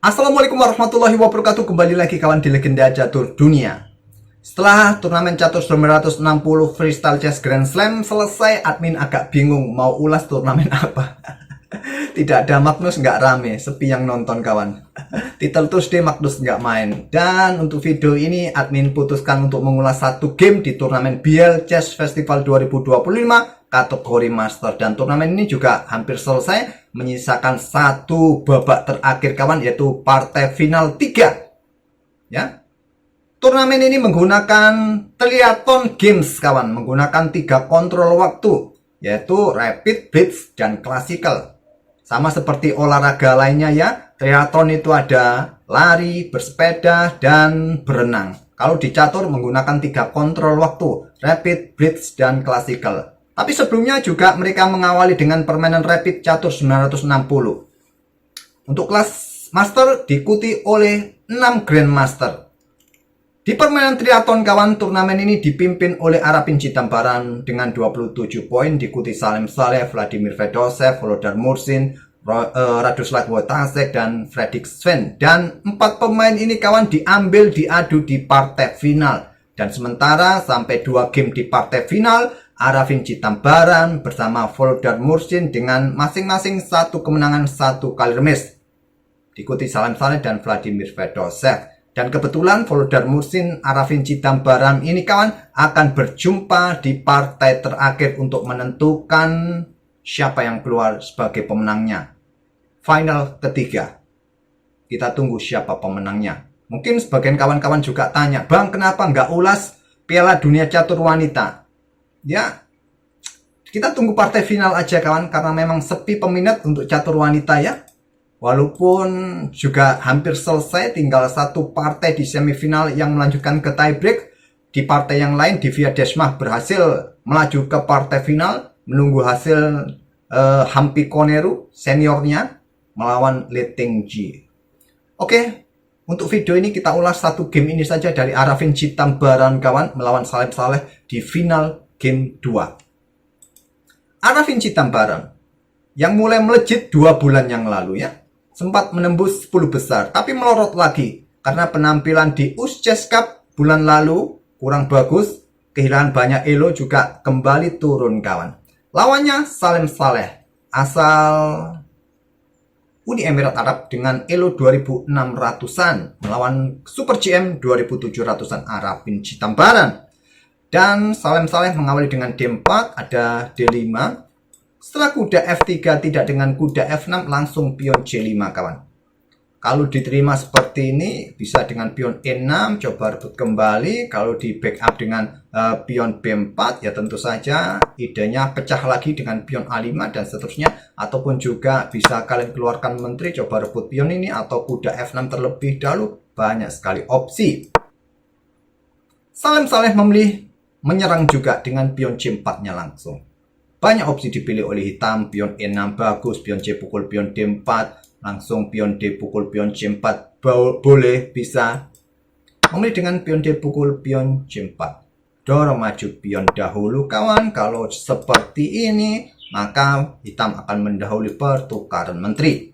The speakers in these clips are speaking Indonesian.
Assalamualaikum warahmatullahi wabarakatuh. Kembali lagi kawan di Legenda Catur Dunia. Setelah turnamen catur 960 Freestyle Chess Grand Slam selesai, admin agak bingung mau ulas turnamen apa. Tidak ada Magnus, nggak rame, sepi yang nonton kawan. Title Tuesday Magnus nggak main. Dan untuk video ini admin putuskan untuk mengulas satu game di turnamen BL Chess Festival 2025 kategori Master. Dan turnamen ini juga hampir selesai, menyisakan satu babak terakhir kawan, yaitu partai final 3. Ya. Turnamen ini menggunakan Triathlon Games kawan, menggunakan 3 kontrol waktu, yaitu Rapid, Blitz, dan Classical. Sama seperti olahraga lainnya ya, triathlon itu ada lari, bersepeda, dan berenang. Kalau di catur menggunakan 3 kontrol waktu, Rapid, Blitz, dan Classical. Tapi sebelumnya juga mereka mengawali dengan permainan Rapid Catur 960. Untuk kelas Master diikuti oleh 6 Grandmaster. Di permainan triathlon kawan, turnamen ini dipimpin oleh Arafin Citambaran dengan 27 poin, diikuti Salim Saleh, Vladimir Fedosev, Volodar Mursin, Radoslav Wojtaszek, dan Fredrik Sven. Dan 4 pemain ini kawan diambil diadu di partai final. Dan sementara sampai 2 game di partai final, Arafin Citambaran bersama Volodar Mursin dengan masing-masing 1 kemenangan 1 kali remis. Diikuti Salim Saleh dan Vladimir Fedosev. Dan kebetulan Volodar Mursin, Arafin Citambaran ini kawan akan berjumpa di partai terakhir untuk menentukan siapa yang keluar sebagai pemenangnya. Final ketiga. Kita tunggu siapa pemenangnya. Mungkin sebagian kawan-kawan juga tanya, Bang, kenapa nggak ulas Piala Dunia Catur Wanita? Ya, kita tunggu partai final aja kawan, karena memang sepi peminat untuk catur wanita ya. Walaupun juga hampir selesai, tinggal 1 partai di semifinal yang melanjutkan ke tiebreak. Di partai yang lain, Divya Desmah berhasil melaju ke partai final, menunggu hasil Hampi Koneru seniornya melawan Li Tengji. Oke, untuk video ini kita ulas 1 game ini saja dari Arafin Citambaran kawan melawan Salim Saleh di final game 2. Arafin Citambaran yang mulai melejit 2 bulan yang lalu ya, sempat menembus 10 besar, tapi melorot lagi karena penampilan di US Cup bulan lalu kurang bagus, kehilangan banyak elo, juga kembali turun kawan. Lawannya Salim Saleh asal Uni Emirat Arab dengan elo 2600-an melawan Super GM 2700-an Arafin Citambaran. Dan Salim Saleh mengawali dengan D4, ada D5. Setelah kuda F3 tidak dengan kuda F6, langsung pion C5 kawan. Kalau diterima seperti ini, bisa dengan pion E6, coba rebut kembali. Kalau di backup dengan pion B4, ya tentu saja idenya pecah lagi dengan pion A5 dan seterusnya. Ataupun juga bisa kalian keluarkan menteri, coba rebut pion ini, atau kuda F6 terlebih dahulu. Banyak sekali opsi. Salim Saleh memilih menyerang juga dengan pion C4-nya langsung. Banyak opsi dipilih oleh hitam, pion E6 bagus, pion C pukul pion D4, langsung pion D pukul pion C4 boleh, bisa. Memilih dengan pion D pukul pion C4. Dorong maju pion dahulu kawan. Kalau seperti ini, maka hitam akan mendahului pertukaran menteri.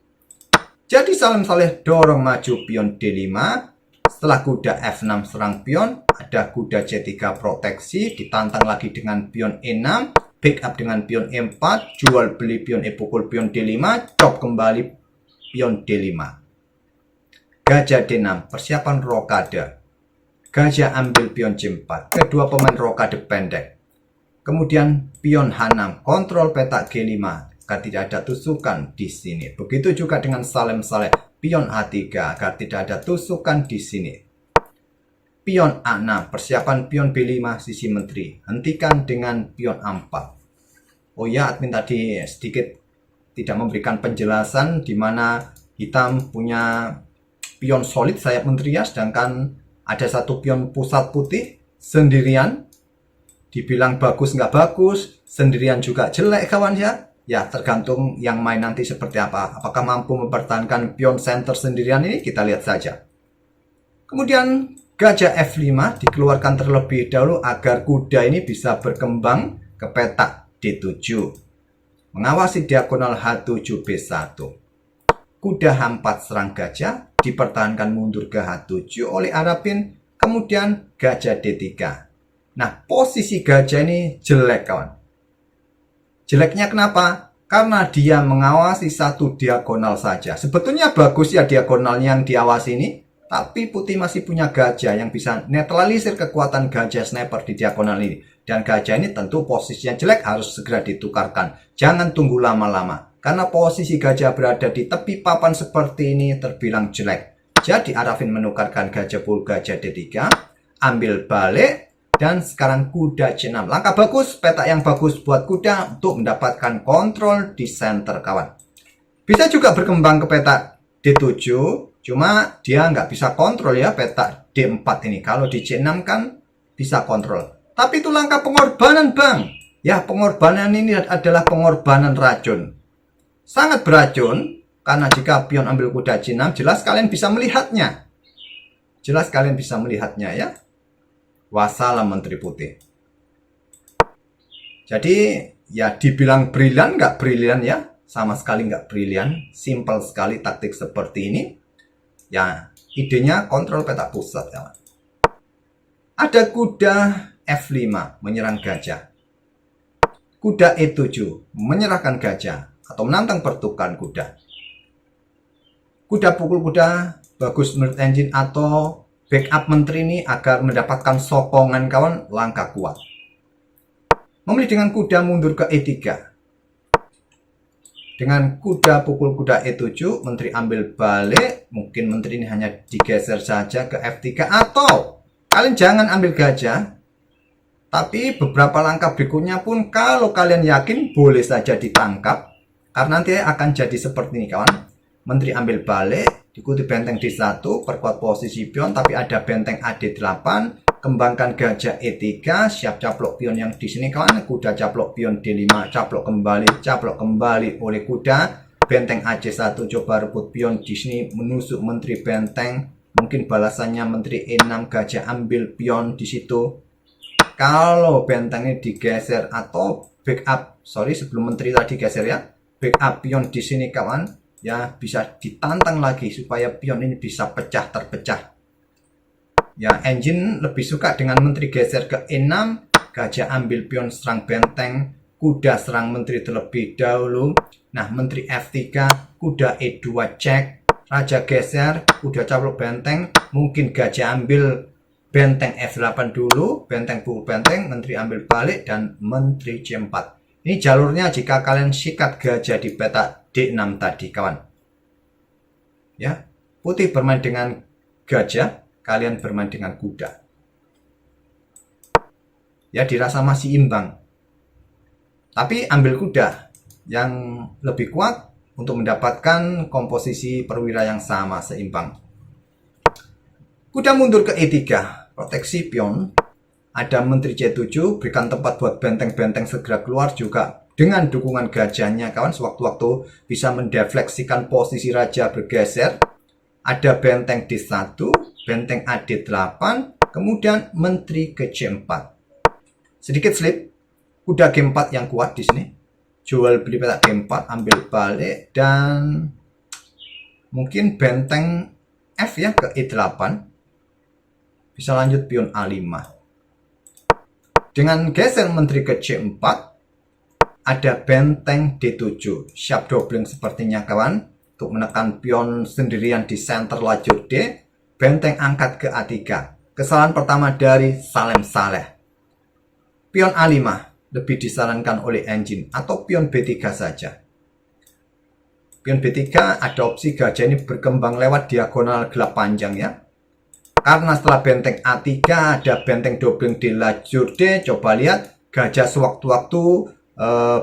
Jadi Salim Saleh dorong maju pion D5. Setelah kuda F6 serang pion, ada kuda C3 proteksi, ditantang lagi dengan pion E6, backup dengan pion E4, jual beli pion E pukul pion D5, chop kembali pion D5. Gajah D6, persiapan rokade. Gajah ambil pion C4, kedua pemain rokade pendek. Kemudian pion H6, kontrol petak G5, agar tidak ada tusukan di sini. Begitu juga dengan Salim Saleh, pion A3 agar tidak ada tusukan di sini. Pion A6, persiapan pion B5 sisi menteri. Hentikan dengan pion A4. Oh ya, admin tadi sedikit tidak memberikan penjelasan di mana hitam punya pion solid sayap menteri ya, sedangkan ada 1 pion pusat putih sendirian. Dibilang bagus nggak bagus, sendirian juga jelek kawan ya. Ya, tergantung yang main nanti seperti apa. Apakah mampu mempertahankan pion center sendirian ini? Kita lihat saja. Kemudian gajah F5 dikeluarkan terlebih dahulu agar kuda ini bisa berkembang ke petak D7. Mengawasi diagonal H7 B1. Kuda H4 serang gajah, dipertahankan mundur ke H7 oleh Arapin, kemudian gajah D3. Nah, posisi gajah ini jelek, kawan. Jeleknya kenapa? Karena dia mengawasi satu diagonal saja. Sebetulnya bagus ya diagonalnya yang diawasi ini, tapi putih masih punya gajah yang bisa netralisir kekuatan gajah sniper di diagonal ini. Dan gajah ini tentu posisinya jelek, harus segera ditukarkan. Jangan tunggu lama-lama. Karena posisi gajah berada di tepi papan seperti ini terbilang jelek. Jadi Arafin menukarkan gajah pul gajah D3, ambil balik, dan sekarang kuda C6. Langkah bagus, petak yang bagus buat kuda untuk mendapatkan kontrol di center, kawan. Bisa juga berkembang ke petak D7, cuma dia nggak bisa kontrol ya petak D4 ini. Kalau di C6 kan bisa kontrol. Tapi itu langkah pengorbanan, Bang. Ya, pengorbanan ini adalah pengorbanan racun. Sangat beracun, karena jika pion ambil kuda C6, jelas kalian bisa melihatnya. Jelas kalian bisa melihatnya ya. Wassalam Menteri Putih. Jadi, ya dibilang brilian, nggak brilian ya. Sama sekali nggak brilian. Simple sekali taktik seperti ini. Ya, idenya kontrol petak pusat ya. Ada kuda F5 menyerang gajah. Kuda E7 menyerahkan gajah atau menantang pertukaran kuda. Kuda pukul kuda bagus menurut engine atau backup menteri ini agar mendapatkan sokongan, kawan, langkah kuat. Memilih dengan kuda mundur ke E3. Dengan kuda pukul kuda E7, menteri ambil balik. Mungkin menteri ini hanya digeser saja ke F3 atau kalian jangan ambil gajah. Tapi beberapa langkah berikutnya pun kalau kalian yakin boleh saja ditangkap. Karena nanti akan jadi seperti ini, kawan. Menteri ambil balik, diikuti benteng D1, perkuat posisi pion, tapi ada benteng AD8, kembangkan gajah E3, siap caplok pion yang di sini, kawan. Kuda caplok pion D5, caplok kembali oleh kuda. Benteng AC1 coba rebut pion di sini, menusuk menteri benteng. Mungkin balasannya menteri E6, gajah ambil pion di situ. Kalau bentengnya digeser atau backup, sebelum menteri tadi geser ya, backup pion di sini, kawan, ya bisa ditantang lagi supaya pion ini bisa terpecah. Ya, engine lebih suka dengan menteri geser ke E6, gajah ambil pion serang benteng, kuda serang menteri terlebih dahulu. Nah, menteri F3, kuda E2 cek, raja geser, kuda caplok benteng, mungkin gajah ambil benteng F8 dulu, benteng pukul benteng, menteri ambil balik, dan menteri C4. Ini jalurnya jika kalian sikat gajah di petak D6 tadi, kawan. Ya, putih bermain dengan gajah, kalian bermain dengan kuda. Ya, dirasa masih imbang. Tapi ambil kuda yang lebih kuat untuk mendapatkan komposisi perwira yang sama, seimbang. Kuda mundur ke E3, proteksi pion. Ada menteri C7, berikan tempat buat benteng-benteng segera keluar juga dengan dukungan gajahnya, kawan. Sewaktu-waktu bisa mendefleksikan posisi raja bergeser. Ada benteng D1, benteng AD8, kemudian menteri ke C4. Sedikit slip, kuda G4 yang kuat di sini. Jual beli petak G4, ambil balik, dan mungkin benteng F ya ke E8. Bisa lanjut pion A5. Dengan geser menteri ke C4, ada benteng D7. Siap doubling sepertinya, kawan. Untuk menekan pion sendirian di center lajur D. Benteng angkat ke A3. Kesalahan pertama dari Salem Saleh. Pion A5 lebih disarankan oleh engine atau pion B3 saja. Pion B3 ada opsi gajah ini berkembang lewat diagonal gelap panjang ya. Karena setelah benteng A3 ada benteng dobling di lajur D. Coba lihat, gajah sewaktu-waktu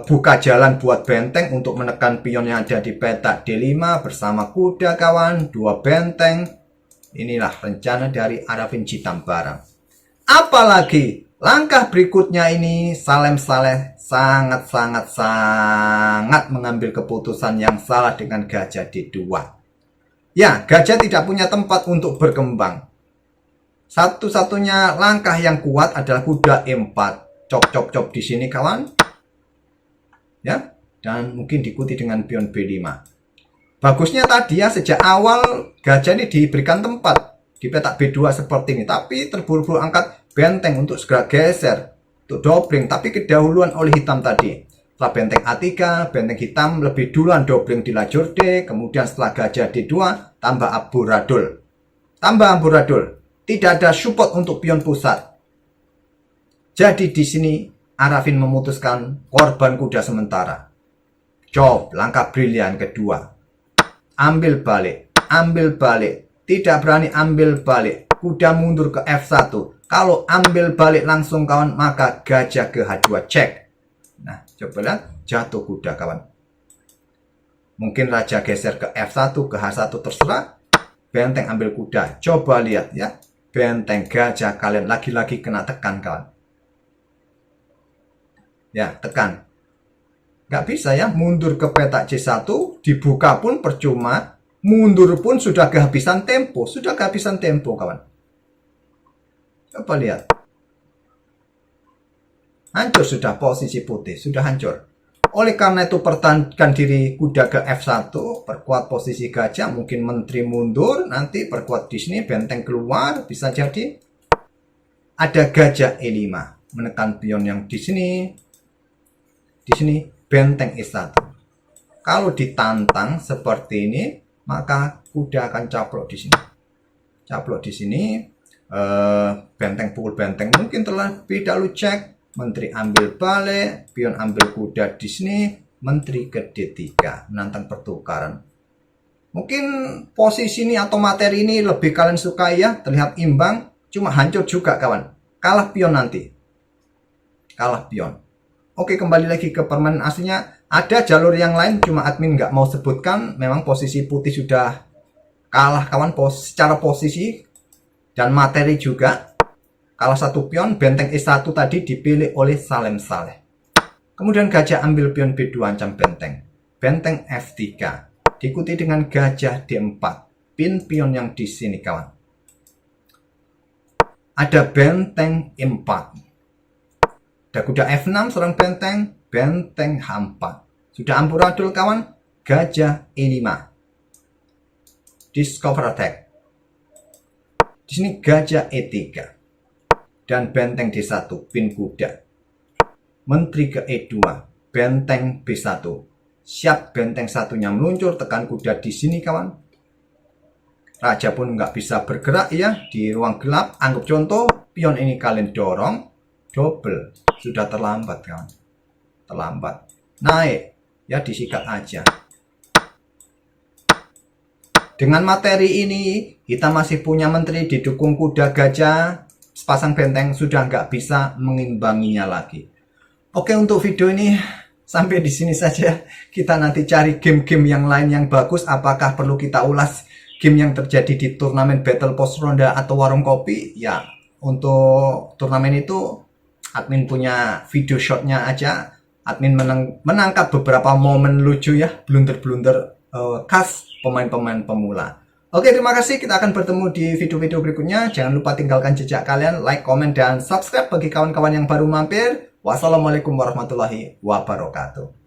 buka jalan buat benteng untuk menekan pion yang ada di petak D5 bersama kuda, kawan. Dua benteng. Inilah rencana dari Arafin Citambarang. Apalagi langkah berikutnya ini Salem Saleh sangat mengambil keputusan yang salah dengan gajah D2. Ya, gajah tidak punya tempat untuk berkembang. Satu-satunya langkah yang kuat adalah kuda E4. Cop di sini, kawan. Ya, dan mungkin diikuti dengan pion B5. Bagusnya tadi ya sejak awal gajah ini diberikan tempat di petak B2 seperti ini, tapi terburu-buru angkat benteng untuk segera geser untuk dobling, tapi kedahuluan oleh hitam tadi. Setelah benteng A3, benteng hitam lebih duluan dobling di lajur D, kemudian setelah gajah D2 tambah amburadul. Tambah amburadul, tidak ada support untuk pion pusat. Jadi di sini Arafin memutuskan korban kuda sementara. Chop, langkah brilian kedua. Ambil balik, tidak berani ambil balik, kuda mundur ke F1. Kalau ambil balik langsung kawan, maka gajah ke H2 cek. Nah, coba lihat, jatuh kuda kawan. Mungkin raja geser ke F1, ke H1 terserah. Benteng ambil kuda, coba lihat ya. Benteng gajah kalian lagi-lagi kena tekan kawan. Ya, tekan. Nggak bisa ya, mundur ke petak C1, dibuka pun percuma, mundur pun sudah kehabisan tempo, kawan. Coba lihat. Hancur sudah posisi putih, sudah hancur. Oleh karena itu pertahankan diri kuda ke F1, perkuat posisi gajah, mungkin menteri mundur, nanti perkuat di sini, benteng keluar, bisa jadi. Ada gajah E5, menekan pion yang di sini, benteng E1. Kalau ditantang seperti ini, maka kuda akan caplok di sini. Benteng pukul benteng mungkin terlebih dahulu cek. Menteri ambil balik, pion ambil kuda di sini, menteri ke D3, menantang pertukaran. Mungkin posisi ini atau materi ini lebih kalian sukai ya, terlihat imbang, cuma hancur juga kawan. Kalah pion nanti. Oke, kembali lagi ke permainan aslinya. Ada jalur yang lain, cuma admin nggak mau sebutkan. Memang posisi putih sudah kalah kawan secara posisi dan materi juga. Kalah satu pion, benteng E1 tadi dipilih oleh Salem Saleh. Kemudian gajah ambil pion B2 ancam benteng. Benteng F3 diikuti dengan gajah D4. Pion yang di sini kawan. Ada benteng E4. Ada kuda F6 serang benteng H4. Sudah amburadul kawan, gajah E5. Discover attack. Di sini gajah E3. Dan benteng D1, pin kuda. Menteri ke E2, benteng B1. Siap benteng satunya meluncur, tekan kuda di sini kawan. Raja pun nggak bisa bergerak ya di ruang gelap. Anggap contoh, pion ini kalian dorong, double. Sudah terlambat kawan. Naik ya, disikat aja. Dengan materi ini kita masih punya menteri didukung kuda gajah, sepasang benteng sudah nggak bisa mengimbanginya lagi. Oke, untuk video ini sampai di sini saja. Kita nanti cari game-game yang lain yang bagus. Apakah perlu kita ulas game yang terjadi di turnamen Battle Pos Ronda atau Warung Kopi? Ya, untuk turnamen itu admin punya video shotnya aja. Admin menangkap beberapa momen lucu ya, blunder-blunder khas pemain-pemain pemula. Oke, terima kasih. Kita akan bertemu di video-video berikutnya. Jangan lupa tinggalkan jejak kalian, like, komen, dan subscribe bagi kawan-kawan yang baru mampir. Wassalamualaikum warahmatullahi wabarakatuh.